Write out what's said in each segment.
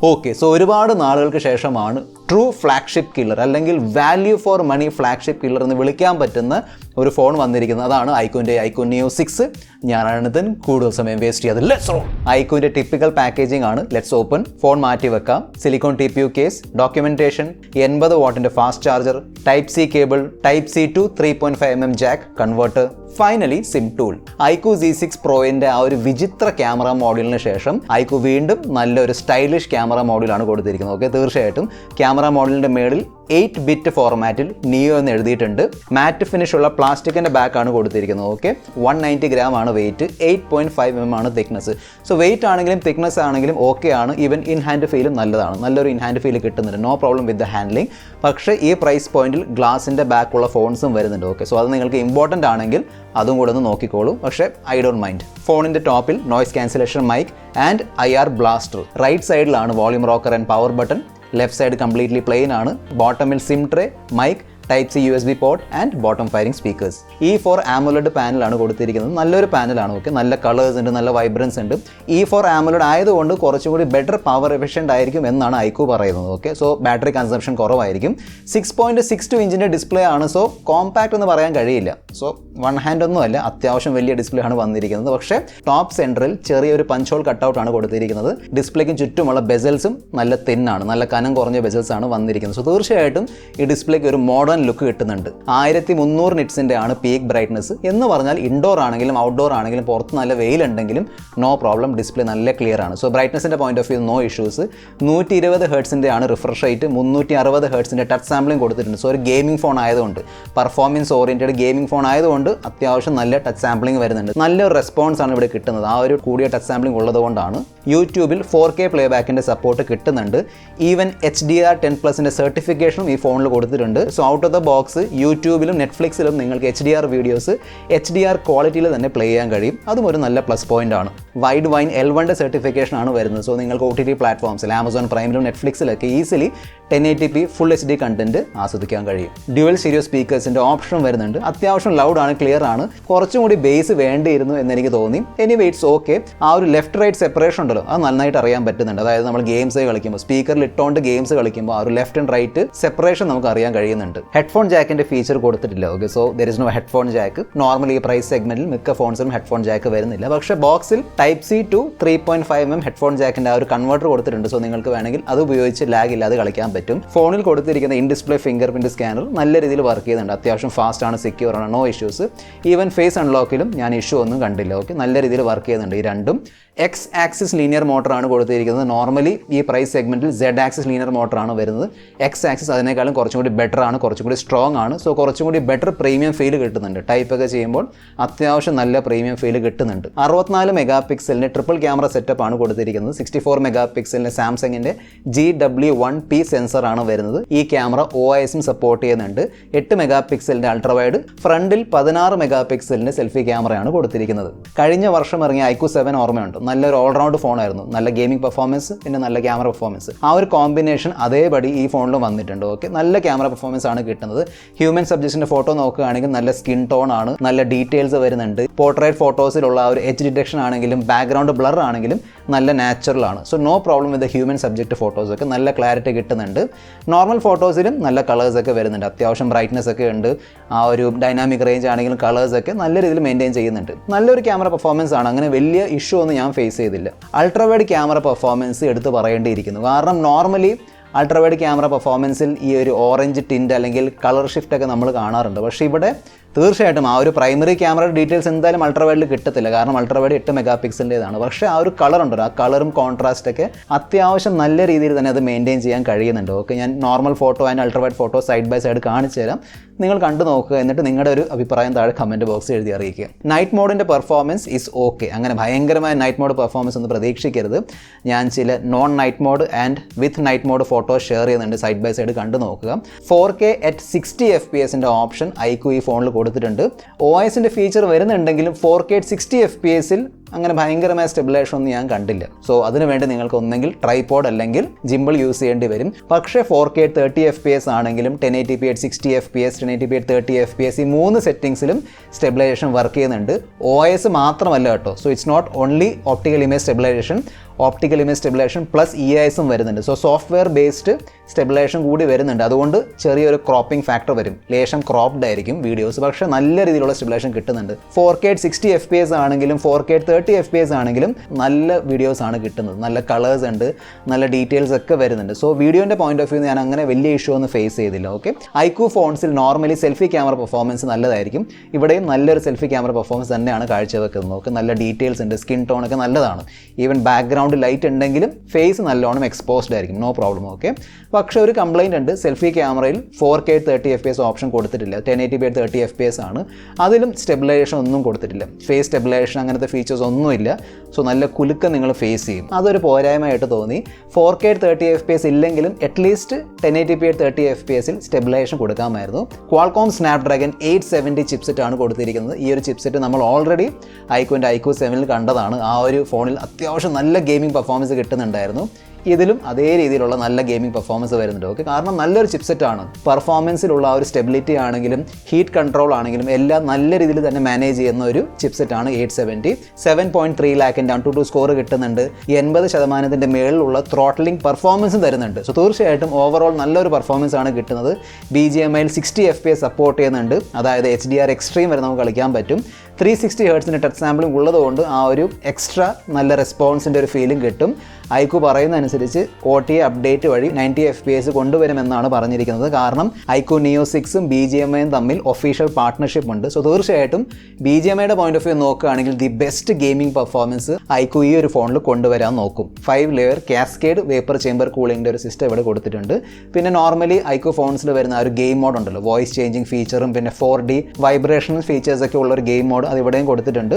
Okay, so ഒരുപാട് നാളുകൾക്ക് ശേഷമാണ് ട്രൂ ഫ്ലാഗ്ഷിപ്പ് കില്ലർ അല്ലെങ്കിൽ value for money flagship killer എന്ന് വിളിക്കാൻ പറ്റുന്ന ഒരു ഫോൺ വന്നിരിക്കുന്നത്. അതാണ് iQOOൻ്റെ iQOO Neo 6. ഞാനാണ് ഇതിൻ കൂടുതൽ സമയം വേസ്റ്റ് ചെയ്യാതെ ലെറ്റ്സ് റോൾ. iQOOൻ്റെ ടിപ്പിക്കൽ പാക്കേജിംഗ് ആണ്. Let's open. ഫോൺ മാറ്റി വെക്കാം. സിലിക്കോൺ TPU കേസ്, ഡോക്യുമെന്റേഷൻ, 80 വാട്ടിന്റെ fast charger, type C cable, type C to 3.5mm jack, converter, finally SIM tool. iQOO Z6 Proന്റെ ആ ഒരു വിചിത്ര ക്യാമറ മോഡലിന് ശേഷം iQOO വീണ്ടും നല്ലൊരു സ്റ്റൈലിഷ് ക്യാമറ മോഡലാണ് കൊടുത്തിരിക്കുന്നത്. ഓക്കെ, തീർച്ചയായിട്ടും ക്യാമറ മോഡലിന്റെ മേളിൽ 8-bit ഫോർമാറ്റിൽ നിയോ എന്ന് എഴുതിയിട്ടുണ്ട്. മാറ്റ് ഫിനിഷ് ഉള്ള പ്ലാസ്റ്റിക്കിന്റെ ബാക്ക് ആണ് കൊടുത്തിരിക്കുന്നത്. ഓക്കെ, 190 gram ആണ് വെയിറ്റ്, 8.5mm ആണ് തിക്നെസ്. സോ വെയിറ്റ് ആണെങ്കിലും തിക്നെസ് ആണെങ്കിലും ഓക്കെ ആണ്. ഈവൻ ഇൻ ഹാൻഡ് ഫീലും നല്ലതാണ്, നല്ലൊരു ഇൻ ഹാൻഡ് ഫീൽ കിട്ടുന്നുണ്ട്. No problem with the handling. പക്ഷേ ഈ പ്രൈസ് പോയിന്റിൽ ഗ്ലാസിന്റെ ബാക്കുള്ള ഫോൺസും വരുന്നുണ്ട്. ഓക്കെ, സോ അത് നിങ്ങൾക്ക് ഇമ്പോർട്ടൻ്റ് ആണെങ്കിൽ അതും കൂടെ ഒന്ന് നോക്കിക്കോളൂ. പക്ഷേ ഐ ഡോണ്ട് മൈൻഡ്. ഫോണിന്റെ ടോപ്പിൽ noise cancellation mic and IR blaster. Right സൈഡിലാണ് volume rocker and power button. Left side completely plain ആണ്. ബോട്ടമിൽ SIM tray, mic, type C USB port and bottom firing speakers. E4 AMOLED പാനലാണ് കൊടുത്തിരിക്കുന്നത്. നല്ലൊരു പാനലാണ്. Okay, നല്ല colours ഉണ്ട്, നല്ല vibrance ഉണ്ട്. E4 AMOLED ആയതുകൊണ്ട് കുറച്ചും കൂടി ബെറ്റർ പവർ എഫിഷ്യൻ്റ് ആയിരിക്കും എന്നാണ് iQOO പറയുന്നത്. ഓക്കെ, സോ ബാറ്ററി കൺസംപ്ഷൻ കുറവായിരിക്കും. 6.62 ഇഞ്ചിൻ്റെ ഡിസ്പ്ലേ ആണ്. സോ കോമ്പാക്ട് എന്ന് പറയാൻ കഴിയില്ല. സോ വൺ ഹാൻഡ് ഒന്നും അല്ല, അത്യാവശ്യം വലിയ ഡിസ്പ്ലേ ആണ് വന്നിരിക്കുന്നത്. പക്ഷേ ടോപ്പ് സെൻറ്ററിൽ ചെറിയൊരു പഞ്ച് ഹോൾ കട്ടൗട്ട് ആണ് കൊടുത്തിരിക്കുന്നത്. ഡിസ്പ്ലേക്കും ചുറ്റുമുള്ള ബെസൽസും നല്ല തിന്നാണ്, നല്ല കനം കുറഞ്ഞ ബെസൽസ് ആണ് വന്നിരിക്കുന്നത്. സോ തീർച്ചയായിട്ടും ഈ ഡിസ്പ്ലേക്ക് ഒരു മോഡേൺ ലുക്ക് കിട്ടുന്നുണ്ട്. 1300 നിറ്റ്സിൻ്റെ ആണ് പീക്ക് ബ്രൈറ്റ്നസ് എന്ന് പറഞ്ഞാൽ ഇൻഡോർ ആണെങ്കിലും ഔട്ട്ഡോർ ആണെങ്കിലും പുറത്ത് നല്ല വെയിലുണ്ടെങ്കിലും നോ പ്രോബ്ലം, ഡിസ്പ്ലേ നല്ല ക്ലിയർ ആണ്. സോ ബ്രൈറ്റ്നസിൻ്റെ point of view no issues. 120 ഹെർട്സിൻ്റെ ആണ് റിഫ്രഷ് റേറ്റ്, 360 ഹെർട്സിൻ്റെ ടച്ച് സാമ്പിളിംഗ് കൊടുത്തിട്ടുണ്ട്. സോ ഒരു ഗെയിമിംഗ് ഫോൺ ആയതുകൊണ്ട്, പെർഫോമൻസ് ഓറിയൻറ്റഡ് ഗെയിമിംഗ് ഫോൺ ആയതുകൊണ്ട് അത്യാവശ്യം നല്ല ടച്ച് സാമ്പിളിംഗ് വരുന്നുണ്ട്. നല്ലൊരു റെസ്പോൺസ് ആണ് ഇവിടെ കിട്ടുന്നത്. ആ ഒരു കൂടിയ ടച്ച് സാമ്പിളിംഗ് ഉള്ളതുകൊണ്ടാണ്. യൂട്യൂബിൽ 4K പ്ലേ ബാക്കിൻ്റെ സപ്പോർട്ട് കിട്ടുന്നുണ്ട്. ഈവൻ HDR10+ൻ്റെ സർട്ടിഫിക്കേഷനും ഈ ഫോണിൽ കൊടുത്തിട്ടുണ്ട്. So out of the box യൂട്യൂബിലും നെറ്റ്ഫ്ലിക്സിലും നിങ്ങൾക്ക് HDR വീഡിയോസ് HDR ക്വാളിറ്റിയിൽ തന്നെ പ്ലേ ചെയ്യാൻ കഴിയും. അതും ഒരു നല്ല പ്ലസ് പോയിന്റ് ആണ്. വൈഡ് വൈൻ L1 സർട്ടിഫിക്കേഷൻ ആണ് വരുന്നത്. സോ നിങ്ങൾക്ക് OTT പ്ലാറ്റ്ഫോംസിൽ ആമസോൺ പ്രൈമിലും നെറ്റ്ഫ്ലിക്സിലൊക്കെ easily 1080p full HD content ആസ്വദിക്കാൻ കഴിയും. ഡ്യുവൽ സ്റ്റീരിയോ സ്പീക്കേഴ്സിൻ്റെ ഓപ്ഷൻ വരുന്നുണ്ട്. അത്യാവശ്യം ലൗഡ് ആണ്, ക്ലിയർ ആണ്. കുറച്ചും കൂടി ബേസ് വേണ്ടിയിരുന്നു എന്നെനിക്ക് തോന്നി. Anyway it's okay. ആ ഒരു ലെഫ്റ്റ് റൈറ്റ് സെപ്പറേഷൻ ഉണ്ടല്ലോ, അത് നന്നായിട്ട് അറിയാൻ പറ്റുന്നുണ്ട്. അതായത് നമ്മൾ ഗെയിംസ് കളിക്കുമ്പോൾ, സ്പീക്കറിൽ ഇട്ടുകൊണ്ട് ഗെയിംസ് കളിക്കുമ്പോൾ ആ ഒരു ലെഫ്റ്റ് ആൻഡ് റൈറ്റ് സെപ്പറേഷൻ നമുക്ക് അറിയാൻ കഴിയുന്നുണ്ട്. ഹെഡ്ഫോൺ ജാക്കിന്റെ ഫീച്ചർ കൊടുത്തിട്ടില്ല. Okay, so there is no headphone jack. Normally ഈ പ്രൈസ് സെഗ്മെന്റിൽ മിക്ക ഫോൺസിലും ഹെഡ്ഫോൺ ജാക്ക് വരുന്നില്ല. പക്ഷേ ബോക്സിൽ type C to 3.5mm headphone ജാക്കിന്റെ ആ ഒരു കൺവേർട്ടർ കൊടുത്തിട്ടുണ്ട്. സോ നിങ്ങൾക്ക് വേണമെങ്കിൽ അത് ഉപയോഗിച്ച് ലാഗ് ഇല്ലാതെ കളിക്കാൻ പറ്റും. ഫോണിൽ കൊടുത്തിരിക്കുന്ന in display finger print scanner നല്ല രീതിയിൽ വർക്ക് ചെയ്യുന്നുണ്ട്. അത്യാവശ്യം ഫാസ്റ്റ് ആണ്, സെക്യൂർ ആണ്, നോ ഇഷ്യൂസ്. ഈവൻ ഫേസ് അൺലോക്കിലും ഞാൻ ഇഷ്യൂ ഒന്നും കണ്ടില്ല. ഓക്കെ, നല്ല രീതിയിൽ വർക്ക് ചെയ്യുന്നുണ്ട് ഈ രണ്ടും. X ആക്സിസ് ലീനിയർ മോട്ടറാണ് കൊടുത്തിരിക്കുന്നത്. നോർമലി ഈ പ്രൈസ് സെഗ്മെന്റിൽ Z ആക്സിസ് ലീനിയർ മോട്ടറാണ് വരുന്നത്. X ആക്സിസ് അതിനേക്കാളും കുറച്ചും കൂടി ബെറ്റർ ആണ്, കുറച്ചും കൂടി സ്ട്രോങ് ആണ്. സോ കുറച്ചും കൂടി ബെറ്റർ പ്രീമിയം ഫീൽ കിട്ടുന്നുണ്ട്. ടൈപ്പ് ഒക്കെ ചെയ്യുമ്പോൾ അത്യാവശ്യം നല്ല പ്രീമിയം ഫീൽ കിട്ടുന്നുണ്ട്. 64 മെഗാ പിക്സലിൻ്റെ ട്രിപ്പിൾ ക്യാമറ സെറ്റപ്പ് ആണ് കൊടുത്തിരിക്കുന്നത്. 64 മെഗാ പിക്സലിൻ്റെ സാംസങ്ങിൻ്റെ GW1P സെൻസർ ആണ് വരുന്നത്. ഈ ക്യാമറ OISും സപ്പോർട്ട് ചെയ്യുന്നുണ്ട്. 8 മെഗാ പിക്സലിൻ്റെ അൾട്രാവൈഡ്, ഫ്രണ്ടിൽ 16 മെഗാ പിക്സലിൻ്റെ സെൽഫി ക്യാമറയാണ് കൊടുത്തിരിക്കുന്നത്. കഴിഞ്ഞ വർഷം ഇറങ്ങിയ iQOO 7 ഓർമ്മയുണ്ട്. നല്ലൊരു ഓൾറൗണ്ട് ഫോണായിരുന്നു. നല്ല ഗെയിമിംഗ് പെർഫോമൻസ്, പിന്നെ നല്ല ക്യാമറ പെർഫോമൻസ്. ആ ഒരു കോമ്പിനേഷൻ അതേപടി ഈ ഫോണിലും വന്നിട്ടുണ്ട്. ഓക്കെ, നല്ല ക്യാമറ പെർഫോമൻസ് ആണ് കിട്ടുന്നത്. ഹ്യൂമൻ സബ്ജക്റ്റിന്റെ ഫോട്ടോ നോക്കുകയാണെങ്കിൽ നല്ല സ്കിൻ ടോൺ ആണ്, നല്ല ഡീറ്റെയിൽസ് വരുന്നുണ്ട്. പോർട്രേറ്റ് ഫോട്ടോസിലുള്ള ആ ഒരു എഡ്ജ് ഡിറ്റക്ഷൻ ആണെങ്കിലും ബാക്ക്ഗ്രൗണ്ട് ബ്ലർ ആണെങ്കിലും നല്ല നാച്ചുറൽ ആണ്. So no problem with human subject ഫോട്ടോസൊക്കെ നല്ല ക്ലാരിറ്റി കിട്ടുന്നുണ്ട്. നോർമൽ ഫോട്ടോസിലും നല്ല കളേഴ്സൊക്കെ വരുന്നുണ്ട്. അത്യാവശ്യം ബ്രൈറ്റ്നസ് ഒക്കെ ഉണ്ട്. ആ ഒരു ഡൈനാമിക് റേഞ്ച് ആണെങ്കിലും കളേഴ്സൊക്കെ നല്ല രീതിയിൽ മെയിൻറ്റെയിൻ ചെയ്യുന്നുണ്ട്. നല്ലൊരു ക്യാമറ പെർഫോമൻസ് ആണ്. അങ്ങനെ വലിയ ഇഷ്യൂ ഒന്നും ഞാൻ ഫേസ് ചെയ്തില്ല. അൾട്രാവൈഡ് ക്യാമറ പെർഫോമൻസ് എടുത്ത് പറയേണ്ടിയിരിക്കുന്നു. കാരണം നോർമലി അൾട്രാവൈഡ് ക്യാമറ പെർഫോമൻസിൽ ഈ ഒരു ഓറഞ്ച് ടിൻറ്റ് അല്ലെങ്കിൽ കളർ ഷിഫ്റ്റ് ഒക്കെ നമ്മൾ കാണാറുണ്ട്. പക്ഷേ ഇവിടെ തീർച്ചയായിട്ടും ആ ഒരു പ്രൈമറി ക്യാമറയുടെ ഡീറ്റെയിൽസ് എന്തായാലും അൾട്രാവൈഡിൽ കിട്ടത്തില്ല. കാരണം അൾട്രാവൈഡ് 8 മെഗാ പിക്സലിൻ്റെതാണ്. പക്ഷേ ആ ഒരു കളർ ഉണ്ടല്ലോ, ആ കളറും കോൺട്രാസ്റ്റൊക്കെ അത്യാവശ്യം നല്ല രീതിയിൽ തന്നെ അത് മെയിൻറ്റെയിൻ ചെയ്യാൻ കഴിയുന്നുണ്ട്. ഓക്കെ, ഞാൻ normal photo and ultrawide photo side by side കാണിച്ചു തരാം. നിങ്ങൾ കണ്ടു നോക്കുക. എന്നിട്ട് നിങ്ങളുടെ ഒരു അഭിപ്രായം താഴെ കമൻറ്റ് ബോക്സിൽ എഴുതി അറിയിക്കുക. നൈറ്റ് മോഡിൻ്റെ പെർഫോമൻസ് ഈസ് ഓക്കെ. അങ്ങനെ ഭയങ്കരമായ നൈറ്റ് മോഡ് പെർഫോമൻസ് ഒന്നും പ്രതീക്ഷിക്കരുത്. ഞാൻ ചില non night mode and with night mode photo share ചെയ്യുന്നുണ്ട്. സൈഡ് ബൈ സൈഡ് കണ്ടു നോക്കുക. 4K at 60 FPS option iQOO ഈ ഫോണിൽ കൊടുത്തിട്ടുണ്ട്. OISന്റെ ഫീച്ചർ വരുന്നുണ്ടെങ്കിലും 4K at 60 FPS അങ്ങനെ ഭയങ്കരമായ സ്റ്റെബിലൈസേഷൻ ഒന്നും ഞാൻ കണ്ടില്ല. സോ അതിനുവേണ്ടി നിങ്ങൾക്ക് ഒന്നെങ്കിൽ ട്രൈപോഡ് അല്ലെങ്കിൽ ജിംബിൾ യൂസ് ചെയ്യേണ്ടി വരും. പക്ഷേ 4K at 30 FPS ആണെങ്കിലും 1080p at 60 FPS, 1080p at 30 FPS ഈ 3 സെറ്റിംഗ്സിലും സ്റ്റെബിലൈസേഷൻ വർക്ക് ചെയ്യുന്നുണ്ട്. OIS മാത്രമല്ല കേട്ടോ. So it's not only optical image stabilization, optical image stabilization plus EISും വരുന്നുണ്ട്. സോ സോഫ്റ്റ്വെയർ ബേസ്ഡ് സ്റ്റെബിലൈസേഷൻ കൂടി വരുന്നുണ്ട്. അതുകൊണ്ട് ചെറിയൊരു ക്രോപ്പിംഗ് ഫാക്ടർ വരും, ലേശം ക്രോപ്ഡ് ആയിരിക്കും വീഡിയോസ്, പക്ഷേ നല്ല രീതിയിലുള്ള സ്റ്റെബിലൈസേഷൻ കിട്ടുന്നുണ്ട്. 4K 60 FPS ആണെങ്കിലും 4K 30 FPS ആണെങ്കിലും നല്ല വീഡിയോസ് ആണ് കിട്ടുന്നത്. നല്ല കളേഴ്സ് ഉണ്ട്, നല്ല ഡീറ്റെയിൽസ് ഒക്കെ വരുന്നുണ്ട്. സോ വീഡിയോൻ്റെ പോയിന്റ് ഓഫ് വ്യൂ ഞാൻ അങ്ങനെ വലിയ ഇഷ്യൂ ഒന്നും ഫേസ് ചെയ്തില്ല. ഓക്കെ, iQOO ഫോൺസിൽ നോർമലി സെൽഫി ക്യാമറ പെർഫോമൻസ് നല്ലതായിരിക്കും. ഇവിടെയും നല്ലൊരു സെൽഫി ക്യാമറ പെർഫോമൻസ് തന്നെയാണ് കാഴ്ചവെക്കുന്നത്. ഓക്കെ, നല്ല ഡീറ്റെയിൽസ് ഉണ്ട്, സ്കിൻ ടോൺ ഒക്കെ നല്ലതാണ്. ഈവൻ ബാക്ക്ഗ്രൗണ്ട് ലൈറ്റ് ഉണ്ടെങ്കിലും ഫേസ് നല്ലോണം എക്സ്പോസ്ഡ് ആയിരിക്കും, നോ പ്രോബ്ലം. ഓക്കെ, പക്ഷേ ഒരു കംപ്ലയിൻ്റ് ഉണ്ട്, സെൽഫി ക്യാമറയിൽ 4K 30 FPS ഓപ്ഷൻ കൊടുത്തിട്ടില്ല. 1080p 30 FPS ആണ്. അതിലും സ്റ്റെബിലൈസേഷൻ ഒന്നും കൊടുത്തിട്ടില്ല. ഫേസ് സ്റ്റെബിലൈസേഷൻ അങ്ങനത്തെ ഫീച്ചേഴ്സ് ഒന്നുമില്ല. സോ നല്ല കുലുക്കം നിങ്ങൾ ഫേസ് ചെയ്യും. അതൊരു പോരായ്മയായിട്ട് തോന്നി. 4K 30 FPS ഇല്ലെങ്കിലും അറ്റ്ലീസ്റ്റ് 1080p 30 FPSൽ സ്റ്റെബിലൈസേഷൻ കൊടുക്കാമായിരുന്നു. ക്വാൾകോം സ്നാപ്ഡ്രാഗൺ 870 ചിപ്സെറ്റ് ആണ് കൊടുത്തിരിക്കുന്നത്. ഈ ഒരു ചിപ്സെറ്റ് നമ്മൾ ഓൾറെഡി iQOOൻ്റെ iQOO 7ൽ കണ്ടതാണ്. ആ ഒരു ഫോണിൽ അത്യാവശ്യം നല്ല ഗെയിമിംഗ് പെർഫോമൻസ് കിട്ടുന്നുണ്ടായിരുന്നു. ഇതിലും അതേ രീതിയിലുള്ള നല്ല ഗെയിമിംഗ് പെർഫോമൻസ് വരുന്നുണ്ട്. ഓക്കെ, കാരണം നല്ലൊരു ചിപ്സെറ്റ് ആണ്. പെർഫോമൻസിലുള്ള ആ ഒരു സ്റ്റെബിലിറ്റി ആണെങ്കിലും ഹീറ്റ് കൺട്രോൾ ആണെങ്കിലും എല്ലാം നല്ല രീതിയിൽ തന്നെ മാനേജ് ചെയ്യുന്ന ഒരു ചിപ്സെറ്റ് ആണ് 870. 7.3 ലാഖിൻ്റെ AnTuTu സ്കോർ കിട്ടുന്നുണ്ട്. 80% മേളിലുള്ള ത്രോട്ടലിംഗ് പെർഫോമൻസും തരുന്നുണ്ട്. സോ തീർച്ചയായിട്ടും ഓവറോൾ നല്ലൊരു പെർഫോമൻസ് ആണ് കിട്ടുന്നത്. BGMIയിൽ 60 FPS സപ്പോർട്ട് ചെയ്യുന്നുണ്ട്. അതായത് HDR എക്സ്ട്രീം വരെ നമുക്ക് കളിക്കാൻ പറ്റും. 360 Hz ടച്ച് സാമ്പിളിംഗ് ഉള്ളതുകൊണ്ട് ആ ഒരു എക്സ്ട്രാ നല്ല റെസ്പോൺസിൻ്റെ ഒരു ഫീലിംഗ് കിട്ടും. iQOO പറയുന്ന അനുസരിച്ച് OTA അപ്ഡേറ്റ് വഴി 90 FPS കൊണ്ടുവരുമെന്നാണ് പറഞ്ഞിരിക്കുന്നത്. കാരണം iQOO Neo 6ഉം BGMIയും തമ്മിൽ ഒഫീഷ്യൽ പാർട്ട്ണർഷിപ്പ് ഉണ്ട്. സോ തീർച്ചയായിട്ടും BGMIയുടെ പോയിന്റ് ഓഫ് വ്യൂ നോക്കുകയാണെങ്കിൽ the best gaming performance iQOO ഈ ഒരു ഫോണിൽ കൊണ്ടുവരാൻ നോക്കും. 5 ലെയർ കാസ്കേഡ് വേപ്പർ ചേമ്പർ കൂളിംഗിൻ്റെ ഒരു സിസ്റ്റം ഇവിടെ കൊടുത്തിട്ടുണ്ട്. പിന്നെ നോർമലി iQOO ഫോൺസിൽ വരുന്ന ആ ഒരു ഗെയിം മോഡ് ഉണ്ടല്ലോ, വോയിസ് ചേഞ്ചിങ് ഫീച്ചറും പിന്നെ 4D വൈബ്രേഷണൽ ഫീച്ചേഴ്സൊക്കെ ഉള്ള ഒരു ഗെയിം മോഡ് അത് ഇവിടെയും കൊടുത്തിട്ടുണ്ട്.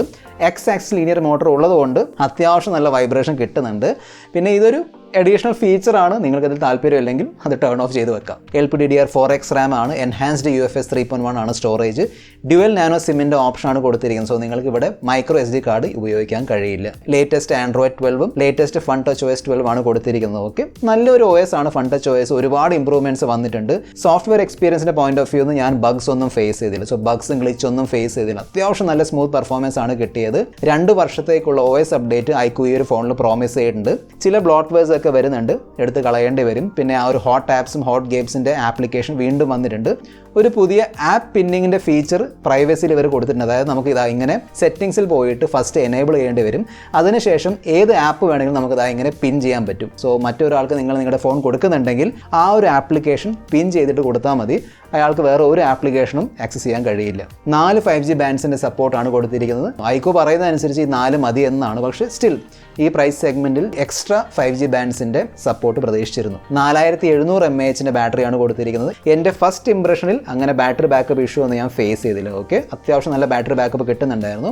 X-ആക്സിസ് ലീനിയർ മോട്ടർ ഉള്ളതുകൊണ്ട് അത്യാവശ്യം നല്ല വൈബ്രേഷൻ കിട്ടുന്നുണ്ട്. പിന്നെ ഇതൊരു അഡീഷണൽ ഫീച്ചറാണ്. നിങ്ങൾക്കതിൽ താല്പര്യമില്ലെങ്കിൽ അത് ടേൺ ഓഫ് ചെയ്ത് വെക്കാം. LPDDR4X RAM ആണ്. എൻഹാൻസ്ഡ് UFS 3.1 ആണ് സ്റ്റോറേജ്. ഡ്യുവൽ നാനോ സിമ്മിൻ്റെ ഓപ്ഷനാണ് കൊടുത്തിരിക്കുന്നത്. സോ നിങ്ങൾക്ക് ഇവിടെ മൈക്രോ SD കാർഡ് ഉപയോഗിക്കാൻ കഴിയില്ല. ലേറ്റസ്റ്റ് Android 12ഉം ലേറ്റസ്റ്റ് FunTouchOS 12 ആണ് കൊടുത്തിരിക്കുന്നത്. ഓക്കെ, നല്ലൊരു OS ആണ് FunTouchOS. ഒരുപാട് ഇമ്പ്രൂവ്മെൻറ്റ്സ് വന്നിട്ടുണ്ട്. സോഫ്റ്റ്വെയർ എക്സ്പീരിയൻസിൻ്റെ പോയിന്റ് ഓഫ് വ്യൂ ഞാൻ ബഗ്സ് ഒന്നും ഫേസ് ചെയ്തില്ല. സോ ബഗ്സും ഗ്ലിച്ച് ഒന്നും ഫേസ് ചെയ്തില്ല. അത്യാവശ്യം നല്ല സ്മൂത്ത് പെർഫോമൻസ് ആണ് കിട്ടിയത്. 2 വർഷത്തേക്കുള്ള OS അപ്ഡേറ്റ് iQOO ഈ ഒരു ഫോണിൽ പ്രോമിസ് ചെയ്തിട്ടുണ്ട്. ചില ബ്ലോട്ട്വെയർസ് ഒക്കെ വരുന്നുണ്ട്, എടുത്ത് കളയേണ്ടി വരും. പിന്നെ ആ ഒരു ഹോട്ട് ആപ്സും ഹോട്ട് ഗെയിംസിൻ്റെ ആപ്ലിക്കേഷൻ വീണ്ടും വന്നിട്ടുണ്ട്. ഒരു പുതിയ ആപ്പ് പിന്നിങ്ങിൻ്റെ ഫീച്ചർ പ്രൈവസിയിൽ ഇവർ കൊടുത്തിട്ടുണ്ട്. അതായത് നമുക്ക് ഇതാ ഇങ്ങനെ സെറ്റിംഗ്സിൽ പോയിട്ട് ഫസ്റ്റ് എനേബിൾ ചെയ്യേണ്ടി വരും. അതിനുശേഷം ഏത് ആപ്പ് വേണമെങ്കിലും നമുക്ക് ഇതാ ഇങ്ങനെ പിൻ ചെയ്യാൻ പറ്റും. സോ മറ്റൊരാൾക്ക് നിങ്ങളുടെ ഫോൺ കൊടുക്കുന്നുണ്ടെങ്കിൽ ആ ഒരു ആപ്ലിക്കേഷൻ പിൻ ചെയ്തിട്ട് കൊടുത്താൽ മതി. അയാൾക്ക് വേറെ ഒരു ആപ്ലിക്കേഷനും ആക്സസ് ചെയ്യാൻ കഴിയില്ല. 4 5G ബാൻഡ്സിൻ്റെ സപ്പോർട്ടാണ് കൊടുത്തിരിക്കുന്നത്. iQOO പറയുന്നതനുസരിച്ച് ഈ 4 മതി എന്നാണ്. പക്ഷേ സ്റ്റിൽ ഈ പ്രൈസ് സെഗ്മെൻറ്റിൽ എക്സ്ട്രാ 5G ബാൻഡ്സിൻ്റെ സപ്പോർട്ട് പ്രതീക്ഷിച്ചിരുന്നു. 4700 mAh ബാറ്ററിയാണ് കൊടുത്തിരിക്കുന്നത്. എൻ്റെ ഫസ്റ്റ് ഇംപ്രഷനിൽ അങ്ങനെ ബാറ്ററി ബാക്കപ്പ് ഇഷ്യൂ ഒന്നും ഞാൻ ഫേസ് ചെയ്തില്ല. ഓക്കെ, അത്യാവശ്യം നല്ല ബാറ്ററി ബാക്കപ്പ് കിട്ടുന്നുണ്ടായിരുന്നു.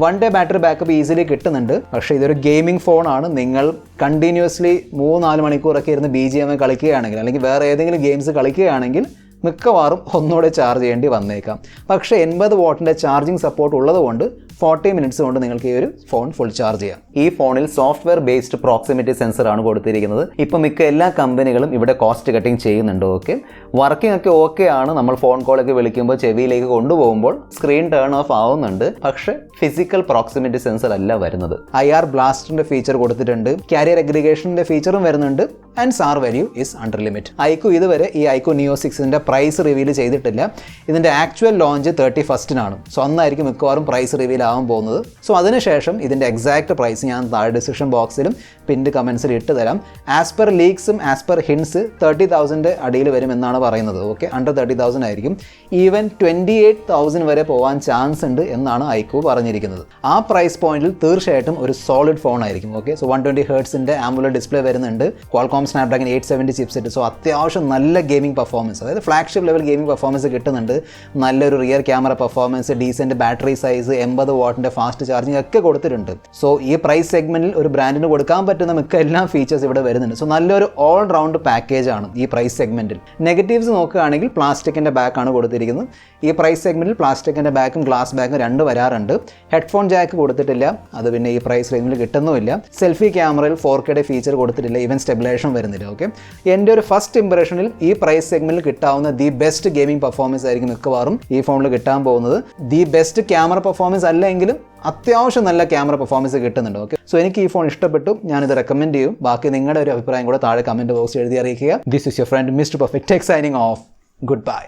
1 ഡേ ബാറ്ററി ബാക്കപ്പ് ഈസിലി കിട്ടുന്നുണ്ട്. പക്ഷേ ഇതൊരു ഗെയിമിംഗ് ഫോണാണ്. നിങ്ങൾ കണ്ടിന്യൂസ്ലി 3-4 മണിക്കൂറൊക്കെ ഇരുന്ന് BGMI കളിക്കുകയാണെങ്കിൽ അല്ലെങ്കിൽ വേറെ ഏതെങ്കിലും ഗെയിംസ് കളിക്കുകയാണെങ്കിൽ മിക്കവാറും ഒന്നുകൂടെ ചാർജ് ചെയ്യേണ്ടി വന്നേക്കാം. പക്ഷേ 80 വാട്ടിൻ്റെ ചാർജിങ് സപ്പോർട്ട് ഉള്ളതുകൊണ്ട് 40 മിനിറ്റ്സ് കൊണ്ട് നിങ്ങൾക്ക് ഈ ഒരു ഫോൺ ഫുൾ ചാർജ് ചെയ്യാം. ഈ ഫോണിൽ സോഫ്റ്റ്വെയർ ബേസ്ഡ് പ്രോക്സിമിറ്റി സെൻസർ ആണ് കൊടുത്തിരിക്കുന്നത്. ഇപ്പോൾ മിക്ക എല്ലാ കമ്പനികളും ഇവിടെ കോസ്റ്റ് കട്ടിങ് ചെയ്യുന്നുണ്ട്. ഓക്കെ, വർക്കിംഗ് ഒക്കെ ഓക്കെ ആണ്. നമ്മൾ ഫോൺ കോളൊക്കെ വിളിക്കുമ്പോൾ ചെവിയിലേക്ക് കൊണ്ടുപോകുമ്പോൾ സ്ക്രീൻ ടേൺ ഓഫ് ആവുന്നുണ്ട്. പക്ഷേ ഫിസിക്കൽ പ്രോക്സിമിറ്റി സെൻസർ അല്ല വരുന്നത്. IR ബ്ലാസ്റ്ററിൻ്റെ ഫീച്ചർ കൊടുത്തിട്ടുണ്ട്. കാരിയർ അഗ്രിഗേഷൻ്റെ ഫീച്ചറും വരുന്നുണ്ട്. And SAR value is under limit. iQOO ഇതുവരെ ഈ iQOO Neo 6ൻ്റെ പ്രൈസ് റിവീൽ ചെയ്തിട്ടില്ല. ഇതിൻ്റെ ആക്ച്വൽ ലോഞ്ച് 31st സോ അന്നായിരിക്കും മിക്കവാറും പ്രൈസ് റിവീൽ ആവാൻ പോകുന്നത്. സോ അതിനുശേഷം ഇതിൻ്റെ എക്സാക്ട് പ്രൈസ് ഞാൻ താഴെ ഡിസ്ക്രിപ്ഷൻ ബോക്സിലും പിൻഡ് കമൻസിൽ ഇട്ട് തരാം. ആസ് പെർ ലീക്സും ആസ് പെർ ഹിൻസ് 30,000 അടിയിൽ വരുമെന്നാണ് പറയുന്നത്. ഓക്കെ, അണ്ടർ 30,000 ആയിരിക്കും. ഈവൻ 28,000 വരെ പോകാൻ ചാൻസ് ഉണ്ട് എന്നാണ് iQOO പറഞ്ഞിരിക്കുന്നത്. ആ പ്രൈസ് പോയിന്റിൽ തീർച്ചയായിട്ടും ഒരു സോളിഡ് ഫോൺ ആയിരിക്കും. Okay, so 120 Hz AMOLED display വരുന്നുണ്ട്. Qualcomm Snapdragon 870 chipset. സോ അത്യാവശ്യം നല്ല ഗെയിമിംഗ് പെർഫോമൻസ്, അതായത് ഫ്ലാഗ്ഷിപ്പ് ലെവൽ ഗെയിമിംഗ് പെർഫോമൻസ് കിട്ടുന്നുണ്ട്. നല്ലൊരു rear camera performance, decent battery size, 80 വാട്ടിൻ്റെ ഫാസ്റ്റ് ചാർജിങ് ഒക്കെ കൊടുത്തിട്ടുണ്ട്. സോ ഈ പ്രൈസ് സെഗ്മെൻറ്റിൽ ഒരു ബ്രാൻഡിന് കൊടുക്കാൻ പറ്റുന്ന മിക്ക എല്ലാ ഫീച്ചേഴ്സ് ഇവിടെ വരുന്നുണ്ട്. സോ നല്ലൊരു ഓൾ റൗണ്ട് പാക്കേജ് ആണ് ഈ പ്രൈസ് സെഗ്മെൻറ്റിൽ. നെഗറ്റീവ്സ് നോക്കുകയാണെങ്കിൽ പ്ലാസ്റ്റിക്കിൻ്റെ ബാക്കാണ് കൊടുത്തിരിക്കുന്നത്. ഈ പ്രൈസ് സെഗ്മെൻറ്റിൽ പ്ലാസ്റ്റിക്കിൻ്റെ ബാക്കും ഗ്ലാസ് ബാക്കും 2 വരാറുണ്ട്. ഹെഡ്ഫോൺ ജാക്ക് കൊടുത്തിട്ടില്ല, അത് പിന്നെ ഈ പ്രൈസ് റേഞ്ചിൽ കിട്ടുന്നുമില്ല. സെൽഫി ക്യാമറയിൽ 4K ഫീച്ചർ കൊടുത്തിട്ടില്ല. ഈവൻ സ്റ്റെബിലൈസേഷൻ വരുന്നില്ല. ഓക്കെ, എൻ്റെ ഒരു ഫസ്റ്റ് ഇംപ്രഷനിൽ ഈ പ്രൈസ് സെഗ്മെൻറ്റിൽ കിട്ടാവുന്ന ദി ബെസ്റ്റ് ഗെയിമിംഗ് പെർഫോമൻസ് ആയിരിക്കും മിക്കവാറും ഈ ഫോണിൽ കിട്ടാൻ പോകുന്നത്. ദി ബെസ്റ്റ് ക്യാമറ പെർഫോമൻസ് അല്ലെങ്കിലും അത്യാവശ്യം നല്ല ക്യാമറ പെർഫോമൻസ് കിട്ടുന്നുണ്ട്. ഓക്കെ, സോ എനിക്ക് ഈ ഫോൺ ഇഷ്ടപ്പെട്ടു, ഞാനിത് റെക്കമെൻഡ് ചെയ്യും. ബാക്കി നിങ്ങളുടെ ഒരു അഭിപ്രായം കൂടെ താഴെ കമൻറ്റ് ബോക്സിൽ എഴുതി അറിയിക്കുക. This is your friend mister perfect tech signing off. Good bye.